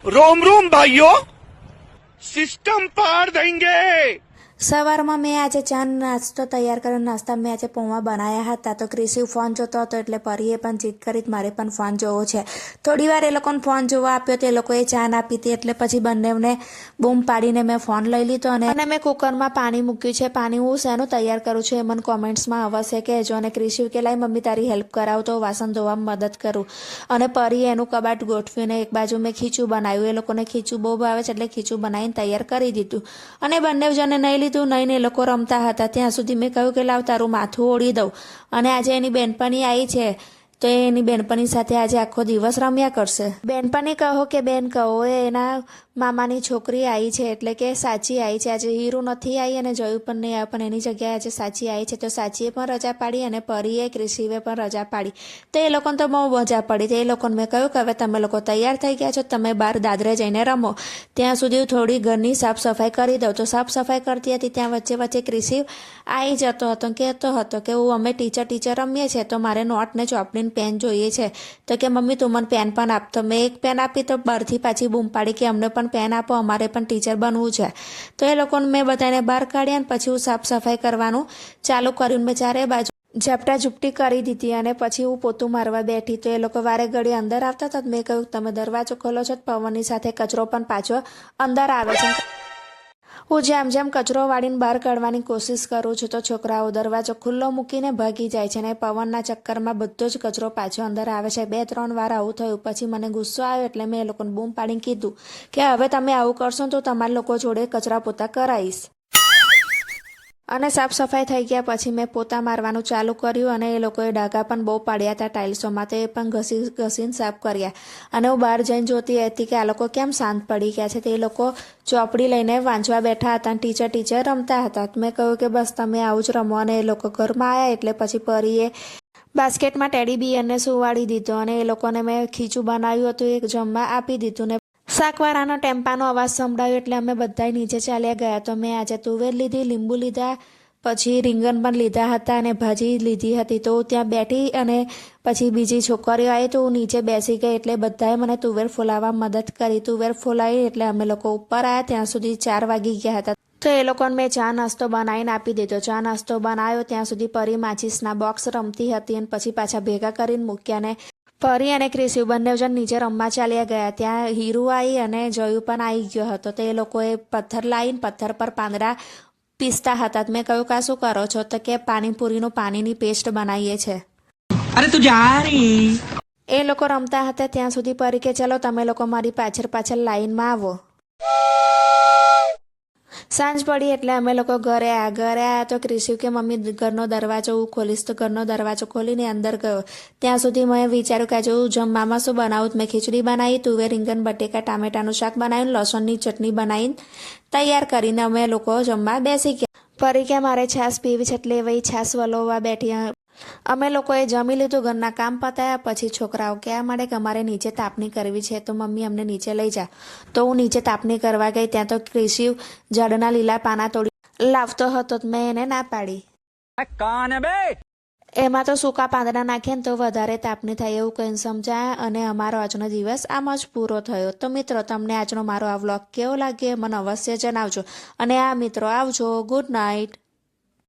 रोम रोम भाइयों, सिस्टम पार देंगे। સવારમાં મેં આજે ચા નાસ્તો તૈયાર કર્યો. નાસ્તા મેં આજે પૌવા બનાવ્યા હતા. તો ક્રિશિવ ફોન જોતો હતો એટલે પરીએ પણ જીદ કરી મારે પણ ફોન જોવો છે. થોડી વાર એ લોકોને ફોન જોવા આપ્યો તો એ લોકોએ ચા ના પીતી એટલે પછી બંનેને બૂમ પાડીને મેં ફોન લઈ લીધો અને મેં કુકરમાં પાણી મૂક્યું છે. પાણી હું શેનું તૈયાર કરું છું એ મને કોમેન્ટ્સમાં અવશ્ય કહેજો. અને ક્રિશિવ કે લાઈ મમ્મી તારી હેલ્પ કરાવ તો વાસણ ધોવામાં મદદ કરું. અને પરીએ એનું કબાટ ગોઠવ્યું ને એક બાજુ મેં ખીચું બનાવ્યું. એ લોકોને ખીચું બહુ ભાવે છે એટલે ખીચું બનાવીને તૈયાર કરી દીધું. અને બંને જણે નહીં લીધું નહીં ને એ લોકો રમતા હતા ત્યાં સુધી મેં કહ્યું કે લાવ તારું માથું ઓળી દઉં. અને આજે એની બેનપણી આવી છે તો એની બેનપણી સાથે આજે આખો દિવસ રમ્યા કરશે. બેનપણી કહો કે બેન કહો એ એના મામાની છોકરી આવી છે એટલે કે સાચી આવી છે. આજે હીરુ નથી આવી અને જોયું પણ નહીં આવે પણ એની જગ્યાએ આજે સાચી આવી છે. તો સાચીએ પણ રજા પાડી અને પરીએ ક્રિશિવે પણ રજા પાડી. તો એ લોકોને તો બહુ મજા પડી. તો એ લોકોને મેં કહ્યું કે હવે તમે લોકો તૈયાર થઈ ગયા છો, તમે બહાર દાદરે જઈને રમો. ત્યાં સુધી થોડી ઘરની સાફ સફાઈ કરી દઉં. તો સાફ સફાઈ કરતી હતી ત્યાં વચ્ચે વચ્ચે ક્રિશિવ આવી જતો હતો કહેતો હતો કે હું અમે ટીચર રમીએ છીએ તો મારે નોટ ને ચોપડીને પેન જોઈએ છે. તો કે મમ્મી તું મને પેન પણ આપતો. મેં એક પેન આપી તો બહારથી પાછી બૂમ પાડી કે અમને પણ પેન આપો, અમારે પણ ટીચર બનવું છે. તો એ લોકોને મેં બધાને બહાર કાઢ્યા અને પછી હું સાફ સફાઈ કરવાનું ચાલુ કર્યું. મેં ચારે બાજુ ઝપટા ઝૂપટી કરી દીધી અને પછી હું પોતું મારવા બેઠી. તો એ લોકો વારે ઘડી અંદર આવતા હતા. મેં કહ્યું તમે દરવાજો ખોલો છો પવનની સાથે કચરો પણ પાછો અંદર આવે છે. હું જેમ કચરો વાળીને બહાર કાઢવાની કોશિશ કરું છું તો છોકરાઓ દરવાજો ખુલ્લો મૂકીને ભાગી જાય છે અને પવનના ચક્કરમાં બધો જ કચરો પાછો અંદર આવે છે. 2-3 વાર આવું થયું. પછી મને ગુસ્સો આવ્યો એટલે મેં એ લોકોને બૂમ પાડીને કીધું કે હવે તમે આવું કરશો તો તમારા લોકો જોડે કચરા પોતા કરાવીશ. અને સાફ સફાઈ થઈ ગયા પછી મેં પોતા મારવાનું ચાલુ કર્યું અને એ લોકોએ ડાઘા પણ બહુ પાડ્યા હતા ટાઇલ્સોમાં. તો એ પણ ઘસીને સાફ કર્યા. અને હું બહાર જઈને જોતી હતી કે આ લોકો કેમ શાંત પડી ગયા છે. તે એ લોકો ચોપડી લઈને વાંચવા બેઠા હતા અને ટીચર રમતા હતા. મેં કહ્યું કે બસ તમે આવું જ રમો. અને એ લોકો ઘરમાં આવ્યા એટલે પછી પરીએ બાસ્કેટમાં ટેડી બિયરને સુવાડી દીધો અને એ લોકોને મેં ખીચું બનાવ્યું હતું એ જમવા આપી દીધું. ને શાકવાળાનો ટેમ્પાનો અવાજ સંભળાયો એટલે અમે બધા નીચે ચાલ્યા ગયા. તો મેં આજે તુવેર લીધી, લીંબુ લીધા, પછી રીંગણ પણ લીધા હતા અને ભાજી લીધી હતી. તો ત્યાં બેઠી અને પછી બીજી છોકરીઓ આવી તો હું નીચે બેસી ગઈ એટલે બધાએ મને તુવેર ફોલાવવા મદદ કરી. તુવેર ફોલાવી એટલે અમે લોકો ઉપર આવ્યા ત્યાં સુધી 4 વાગી ગયા હતા. તો એ લોકોને મેં ચા નાસ્તો બનાવીને આપી દીધો. ચા નાસ્તો બનાવ્યો ત્યાં સુધી પરી માચીસના બોક્સ રમતી હતી અને પછી પાછા ભેગા કરીને મૂક્યા ને પરી અને ક્રિશિવ બંને જણ નીચે રમવા ચાલ્યા ગયા. ત્યાં હીરુ આવી અને જયુ પણ આવી ગયો હતો. તો એ લોકોએ પથ્થર લાવીને પથ્થર પર પાંદડા પીસતા હતા. મેં કહ્યું કે શું કરો છો? તો કે પાણીપુરીનું પાણીની પેસ્ટ બનાવીએ છે. અરે તું જા રહી. એ લોકો રમતા હતા ત્યાં સુધી પરી કે ચલો તમે લોકો મારી પાછળ લાઈનમાં આવો. સાંજ પડી એટલે અમે લોકો ઘરે આવ્યા તો ક્રિશિવ કે મમ્મી ઘરનો દરવાજો હું ખોલીશ. તો ઘરનો દરવાજો ખોલીને અંદર ગયો. ત્યાં સુધી મેં વિચાર્યું કે આજે હું જમવામાં શું બનાવું. મેં ખીચડી બનાવી, તુવેર, રીંગણ, બટેકા, ટામેટાનું શાક બનાવ્યું, લસણની ચટણી બનાવીને તૈયાર કરીને અમે લોકો જમવા બેસી ગયા. પરી કે મારે છાશ પીવી છે એટલે વહી છાશ વલોવા બેઠી. અમે લોકોએ જમી લીધું, ઘરના કામ પતાયા. પછી છોકરાઓ કહેવા માંડે કે અમારે નીચે તાપણી કરવી છે તો મમ્મી અમને નીચે લઈ જા. તો હું નીચે તાપણી કરવા ગઈ. ત્યાં તો ક્રિશિવ ઝાડના લીલા પાના તોડી લાવતો હતો. મેં એને ના પાડી. એમાં તો સૂકા પાંદડા નાખીએ ને તો વધારે તાપણી થાય એવું કહીને સમજાયા. અને અમારો આજનો દિવસ આમ જ પૂરો થયો. તો મિત્રો તમને આજનો મારો આ વ્લોગ કેવો લાગ્યો મને અવશ્ય જણાવજો. અને આ મિત્રો આવજો. Good night.